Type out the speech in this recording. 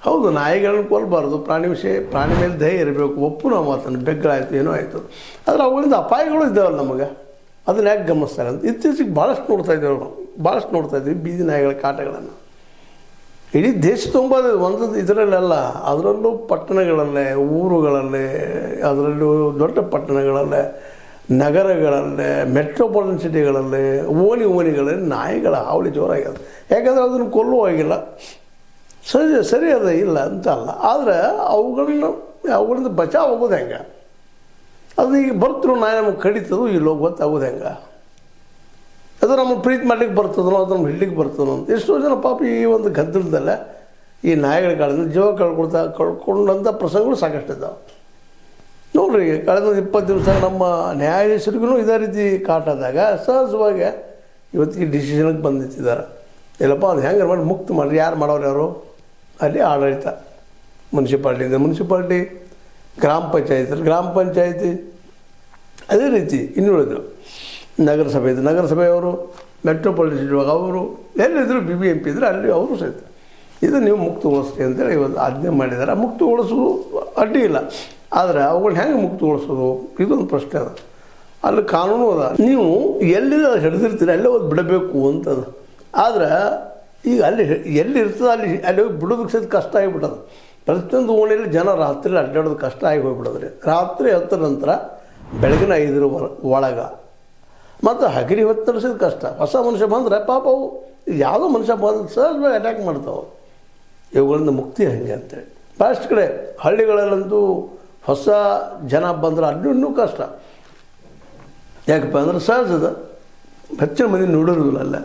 ಹೌದು, ನಾಯಿಗಳನ್ನ ಕೊಲ್ಲಬಾರ್ದು, ಪ್ರಾಣಿ ಮೇಲೆ ದಯೆ ಇರಬೇಕು, ಒಪ್ಪು ನಾವು ಮಾತನ್ನು ಬೆಗ್ಗಳಾಯಿತು ಏನೋ ಆಯಿತು. ಆದರೆ ಅವುಗಳಿಂದ ಅಪಾಯಗಳು ಇದ್ದಾವಲ್ಲ ನಮಗೆ, ಅದನ್ನ ಯಾಕೆ ಗಮನಿಸ್ತಾರೆ ಅಂತ ಇತ್ತೀಚೆಗೆ ಭಾಳಷ್ಟು ನೋಡ್ತಾ ಇದ್ದೀವಿ ಬೀದಿ ನಾಯಿಗಳ ಕಾಟಗಳನ್ನು. ಇಡೀ ದೇಶ ತುಂಬ ಒಂದು ಇದರಲ್ಲೆಲ್ಲ, ಅದರಲ್ಲೂ ಪಟ್ಟಣಗಳಲ್ಲೇ, ಊರುಗಳಲ್ಲೇ, ಅದರಲ್ಲೂ ದೊಡ್ಡ ಪಟ್ಟಣಗಳಲ್ಲೇ, ನಗರಗಳಲ್ಲೇ, ಮೆಟ್ರೋಪಾಲಿಟನ್ ಸಿಟಿಗಳಲ್ಲೇ, ಓಣಿಗಳಲ್ಲಿ ನಾಯಿಗಳ ಹಾವಳಿ ಜೋರಾಗಿದೆ. ಯಾಕಂದರೆ ಅದನ್ನು ಕೊಲ್ಲುವಾಗಿಲ್ಲ, ಸರಿ ಅದ ಇಲ್ಲ ಅಂತ ಅಲ್ಲ, ಆದರೆ ಅವುಗಳಿಂದ ಬಚಾವ್ ಆಗೋದು ಹೆಂಗೆ? ಅದು ಈಗ ಬರ್ತಿರೋ ನಾಯಿ ನಮಗೆ ಕಡಿತದೋ ಇಲ್ಲೋ ಗೊತ್ತಾಗೋದು ಹೆಂಗೆ? ಅದು ನಮಗೆ ಪ್ರೀತಿ ಮಾಡ್ಲಿಕ್ಕೆ ಬರ್ತದೋ, ಅದು ನಮ್ಗೆ ಹಿಡ್ಲಿಕ್ಕೆ ಬರ್ತದೋ ಅಂತ ಎಷ್ಟೋ ಜನ ಪಾಪ ಈ ಒಂದು ಗದ್ದಲದಲ್ಲೇ ಈ ನಾಯಿಗಳ ಕಾಲದಿಂದ ಜೀವ ಕಳ್ಕೊಂಡಂಥ ಪ್ರಸಂಗಗಳು ಸಾಕಷ್ಟು ಇದ್ದಾವೆ. ನೋಡ್ರಿ, ಕಳೆದ 20 ದಿವಸ ನಮ್ಮ ನ್ಯಾಯಾಧೀಶರಿಗೂ ಇದೇ ರೀತಿ ಕಾಟಾದಾಗ ಸಹಜವಾಗಿ ಇವತ್ತಿಗೆ ಡಿಸಿಷನ್ಗೆ ಬಂದಿದ್ದಾರೆ. ಇಲ್ಲಪ್ಪ ಅದು ಹೆಂಗೆ ಮಾಡಿ ಮುಕ್ತ ಮಾಡಿರಿ. ಯಾರು ಮಾಡೋರು ಯಾರು? ಅಲ್ಲಿ ಆಡಳಿತ, ಮುನ್ಸಿಪಾಲ್ಟಿ, ಗ್ರಾಮ ಪಂಚಾಯತಿ, ಅದೇ ರೀತಿ ಇನ್ನುಳಿದು ನಗರಸಭೆಯವರು, ಮೆಟ್ರೋಪಾಲಿಟನ್ ಸಿಟಿ ಅವರು ಎಲ್ಲಿದ್ದರು BBMP ಇದ್ದರೆ ಅಲ್ಲಿ ಅವರು ಸಹಿತ ಇದು ನೀವು ಮುಕ್ತಗೊಳಿಸ್ರಿ ಅಂತೇಳಿ ಇವತ್ತು ಆಜ್ಞೆ ಮಾಡಿದ್ದಾರೆ. ಮುಕ್ತಗೊಳಿಸೋದು ಅಡ್ಡಿ ಇಲ್ಲ, ಆದರೆ ಅವುಗಳನ್ನ ಹೆಂಗೆ ಮುಕ್ತಗೊಳಿಸೋದು ಇದೊಂದು ಪ್ರಶ್ನೆ ಅದ. ಅಲ್ಲಿ ಕಾನೂನು ಅದ, ನೀವು ಎಲ್ಲಿ ಹಿಡಿದಿರ್ತೀರಿ ಅಲ್ಲೇ ಹೋಗಿ ಬಿಡಬೇಕು ಅಂತದ. ಆದರೆ ಈಗ ಎಲ್ಲಿ ಇರ್ತದೆ ಅಲ್ಲಿ ಹೋಗಿ ಬಿಡೋದಕ್ಕೆ ಸಹಿತ ಕಷ್ಟ ಆಗಿಬಿಟ್ಟದು. ಪ್ರತಿಯೊಂದು ಓಣಿಯಲ್ಲಿ ಜನ ರಾತ್ರಿ ಅಡ್ಡಾಡೋದು ಕಷ್ಟ ಆಗಿ ಹೋಗ್ಬಿಡೋದ್ರಿ. ರಾತ್ರಿ 10 ನಂತರ ಬೆಳಗಿನ 5 ಒಳಗೆ ಮತ್ತು ಹಗರಿ ಹೊತ್ತು ಸಹಿತ ಕಷ್ಟ. ಹೊಸ ಮನುಷ್ಯ ಬಂದರೆ ಪಾಪ ಅವು ಯಾವುದೋ ಮನುಷ್ಯ ಬಂದು ಸಹಜವಾಗಿ ಅಟ್ಯಾಕ್ ಮಾಡ್ತಾವೆ. ಇವುಗಳಿಂದ ಮುಕ್ತಿ ಹೇಗೆ ಅಂತೇಳಿ ಭಾಳಷ್ಟು ಕಡೆ ಹಳ್ಳಿಗಳಲ್ಲಂತೂ ಹೊಸ ಜನ ಬಂದ್ರೆ ಅಲ್ಲಿ ಇನ್ನೂ ಕಷ್ಟ. ಯಾಕಪ್ಪ ಅಂದ್ರೆ ಸಹಜದ ಹೆಚ್ಚಿನ ಮಂದಿ ನೋಡಿರೋದಿಲ್ಲ ಅಲ್ಲ.